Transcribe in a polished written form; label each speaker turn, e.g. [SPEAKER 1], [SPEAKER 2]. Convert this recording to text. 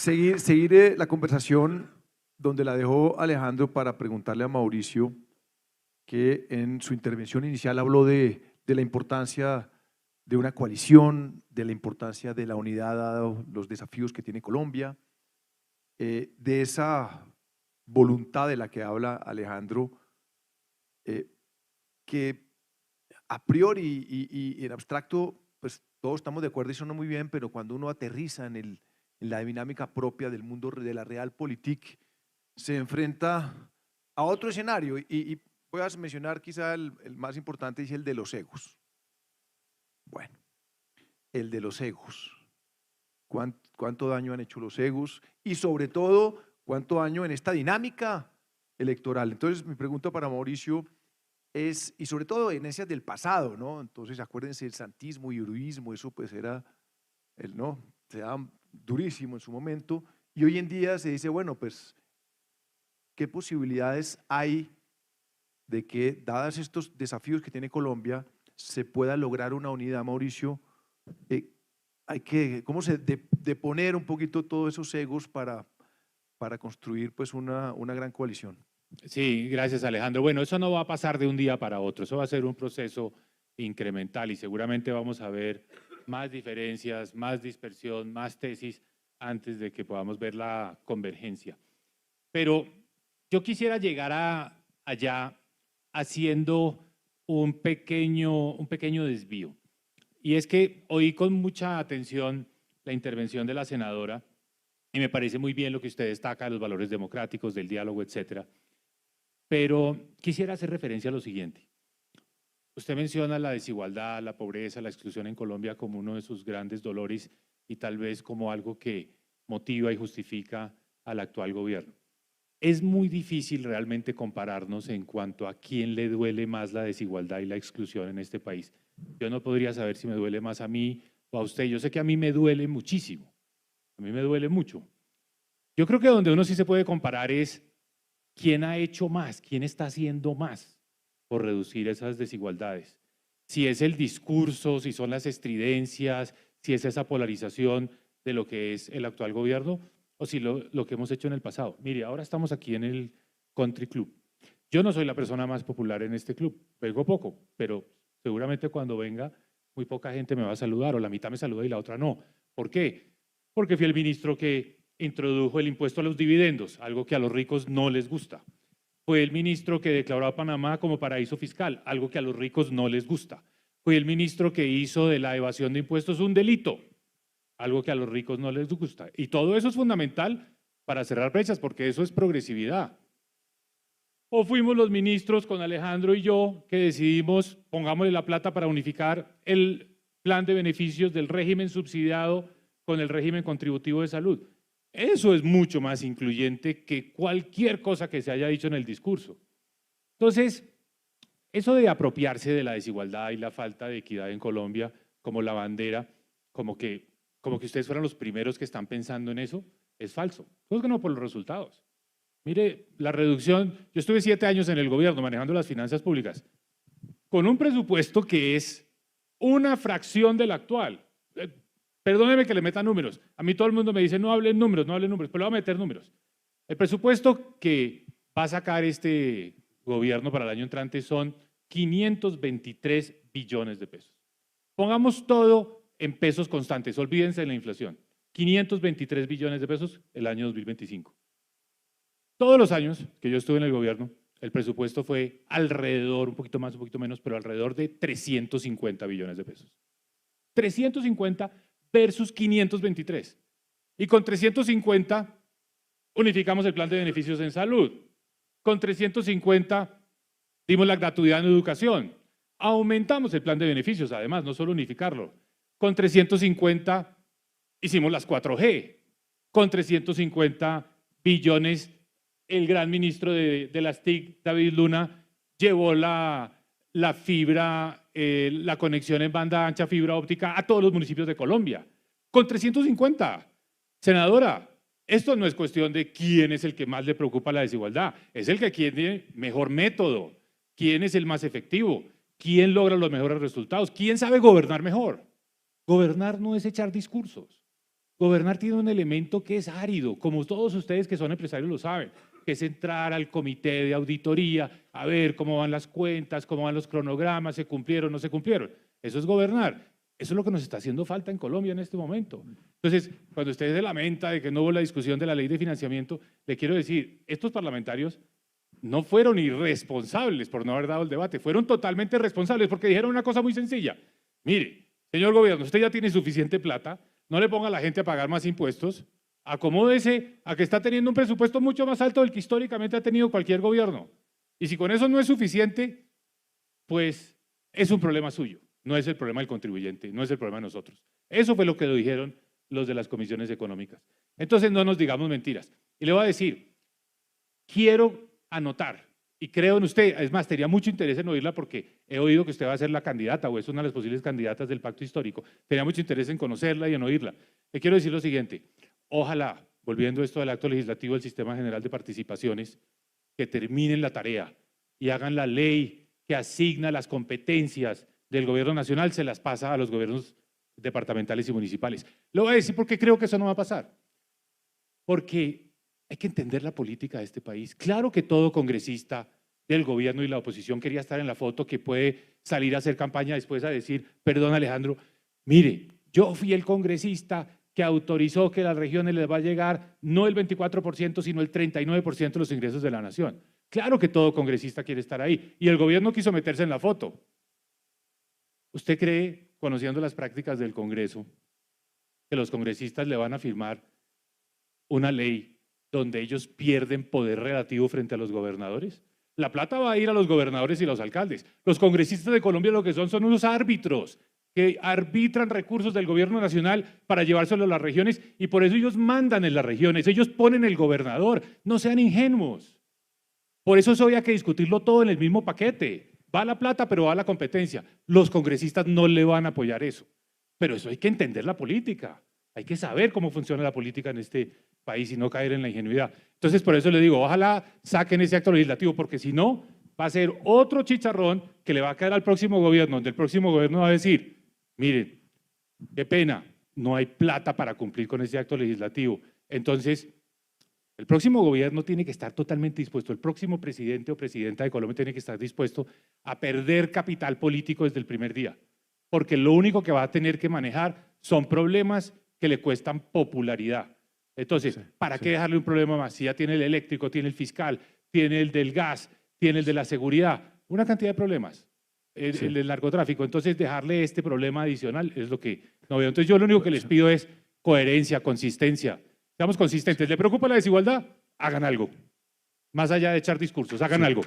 [SPEAKER 1] seguir la conversación donde la dejó Alejandro para preguntarle a Mauricio, que en su intervención inicial habló de la importancia de una coalición, de la importancia de la unidad dado los desafíos que tiene Colombia, de esa voluntad de la que habla Alejandro, que a priori y en abstracto, pues todos estamos de acuerdo y suena muy bien, pero cuando uno aterriza en la dinámica propia del mundo de la realpolitik, se enfrenta a otro escenario y voy a mencionar quizá el más importante, es el de los egos. Bueno, el de los egos. ¿Cuánto daño han hecho los egos? Y sobre todo, ¿cuánto daño en esta dinámica electoral? Entonces, mi pregunta para Mauricio es, y sobre todo en esas del pasado, ¿no? Entonces, acuérdense, el santismo y uribismo, eso pues era, ¿no? Se daba durísimo en su momento, y hoy en día se dice, bueno, pues, ¿qué posibilidades hay de que, dadas estos desafíos que tiene Colombia, se pueda lograr una unidad, Mauricio? Hay que, ¿cómo se deponer un poquito todos esos egos para construir pues una gran coalición?
[SPEAKER 2] Sí, gracias Alejandro. Bueno, eso no va a pasar de un día para otro, eso va a ser un proceso incremental y seguramente vamos a ver más diferencias, más dispersión, más tesis antes de que podamos ver la convergencia. Pero yo quisiera llegar allá haciendo un pequeño desvío. Y es que oí con mucha atención la intervención de la senadora y me parece muy bien lo que usted destaca de los valores democráticos, del diálogo, etcétera. Pero quisiera hacer referencia a lo siguiente. Usted menciona la desigualdad, la pobreza, la exclusión en Colombia como uno de sus grandes dolores y tal vez como algo que motiva y justifica al actual gobierno. Es muy difícil realmente compararnos en cuanto a quién le duele más la desigualdad y la exclusión en este país. Yo no podría saber si me duele más a mí o a usted. Yo sé que a mí me duele muchísimo. A mí me duele mucho. Yo creo que donde uno sí se puede comparar es quién ha hecho más, quién está haciendo más por reducir esas desigualdades. Si es el discurso, si son las estridencias, si es esa polarización de lo que es el actual gobierno o si lo que hemos hecho en el pasado. Mire, ahora estamos aquí en el Country Club. Yo no soy la persona más popular en este club, vengo poco, pero seguramente cuando venga muy poca gente me va a saludar o la mitad me saluda y la otra no. ¿Por qué? Porque fui el ministro que introdujo el impuesto a los dividendos, algo que a los ricos no les gusta. Fue el ministro que declaró a Panamá como paraíso fiscal, algo que a los ricos no les gusta. Fue el ministro que hizo de la evasión de impuestos un delito, algo que a los ricos no les gusta. Y todo eso es fundamental para cerrar brechas, porque eso es progresividad. O fuimos los ministros con Alejandro y yo que decidimos, pongámosle la plata para unificar el plan de beneficios del régimen subsidiado con el régimen contributivo de salud. Eso es mucho más incluyente que cualquier cosa que se haya dicho en el discurso. Entonces, eso de apropiarse de la desigualdad y la falta de equidad en Colombia como la bandera, como que ustedes fueran los primeros que están pensando en eso, es falso. Juzguenlo por los resultados. Mire, la reducción, yo estuve 7 años en el gobierno manejando las finanzas públicas, con un presupuesto que es una fracción del actual. Perdóneme que le meta números. A mí todo el mundo me dice, no hablen números, pero le voy a meter números. El presupuesto que va a sacar este gobierno para el año entrante son 523 billones de pesos. Pongamos todo en pesos constantes, olvídense de la inflación. 523 billones de pesos el año 2025. Todos los años que yo estuve en el gobierno, el presupuesto fue alrededor, un poquito más, un poquito menos, pero alrededor de 350 billones de pesos. 350 versus 523. Y con 350 unificamos el plan de beneficios en salud. Con 350 dimos la gratuidad en educación. Aumentamos el plan de beneficios, además, no solo unificarlo. Con 350 hicimos las 4G. Con 350 billones, el gran ministro de las TIC, David Luna, llevó la fibra, la conexión en banda ancha, fibra óptica a todos los municipios de Colombia. Con 350. Senadora, esto no es cuestión de quién es el que más le preocupa la desigualdad, es el que tiene mejor método, quién es el más efectivo, quién logra los mejores resultados, quién sabe gobernar mejor. Gobernar no es echar discursos. Gobernar tiene un elemento que es árido, como todos ustedes que son empresarios lo saben, que es entrar al comité de auditoría, a ver cómo van las cuentas, cómo van los cronogramas, se cumplieron, no se cumplieron. Eso es gobernar. Eso es lo que nos está haciendo falta en Colombia en este momento. Entonces, cuando usted se lamenta de que no hubo la discusión de la ley de financiamiento, le quiero decir, estos parlamentarios no fueron irresponsables por no haber dado el debate, fueron totalmente responsables porque dijeron una cosa muy sencilla. Mire, señor gobierno, usted ya tiene suficiente plata, no le ponga a la gente a pagar más impuestos, acomódese a que está teniendo un presupuesto mucho más alto del que históricamente ha tenido cualquier gobierno. Y si con eso no es suficiente, pues es un problema suyo, no es el problema del contribuyente, no es el problema de nosotros. Eso fue lo que lo dijeron los de las comisiones económicas. Entonces no nos digamos mentiras. Y le voy a decir, quiero anotar, y creo en usted, es más, tenía mucho interés en oírla porque he oído que usted va a ser la candidata o es una de las posibles candidatas del pacto histórico. Tenía mucho interés en conocerla y en oírla. Le quiero decir lo siguiente, ojalá, volviendo a esto del acto legislativo del Sistema General de Participaciones, que terminen la tarea y hagan la ley que asigna las competencias del gobierno nacional, se las pasa a los gobiernos departamentales y municipales. Lo voy a decir porque creo que eso no va a pasar. Porque hay que entender la política de este país. Claro que todo congresista del gobierno y la oposición quería estar en la foto, que puede salir a hacer campaña después a decir, perdón Alejandro, mire, yo fui el congresista que autorizó que a las regiones les va a llegar no el 24%, sino el 39% de los ingresos de la nación. Claro que todo congresista quiere estar ahí y el gobierno quiso meterse en la foto. ¿Usted cree, conociendo las prácticas del Congreso, que los congresistas le van a firmar una ley donde ellos pierden poder relativo frente a los gobernadores? La plata va a ir a los gobernadores y los alcaldes. Los congresistas de Colombia lo que son unos árbitros que arbitran recursos del gobierno nacional para llevárselo a las regiones y por eso ellos mandan en las regiones, ellos ponen el gobernador, no sean ingenuos. Por eso había que discutirlo todo en el mismo paquete. Va la plata, pero va la competencia. Los congresistas no le van a apoyar eso. Pero eso hay que entender la política. Hay que saber cómo funciona la política en este país y no caer en la ingenuidad. Entonces, por eso le digo, ojalá saquen ese acto legislativo, porque si no, va a ser otro chicharrón que le va a caer al próximo gobierno, donde el próximo gobierno va a decir, miren, qué pena, no hay plata para cumplir con ese acto legislativo. Entonces, el próximo gobierno tiene que estar totalmente dispuesto, el próximo presidente o presidenta de Colombia tiene que estar dispuesto a perder capital político desde el primer día, porque lo único que va a tener que manejar son problemas que le cuestan popularidad. Entonces, ¿para qué dejarle un problema más? Si ya tiene el eléctrico, tiene el fiscal, tiene el del gas, tiene el de la seguridad, una cantidad de problemas, el del narcotráfico. Entonces, dejarle este problema adicional es lo que no veo. Entonces, yo lo único que les pido es coherencia, consistencia. Seamos consistentes. ¿Le preocupa la desigualdad? Hagan algo. Más allá de echar discursos, hagan algo.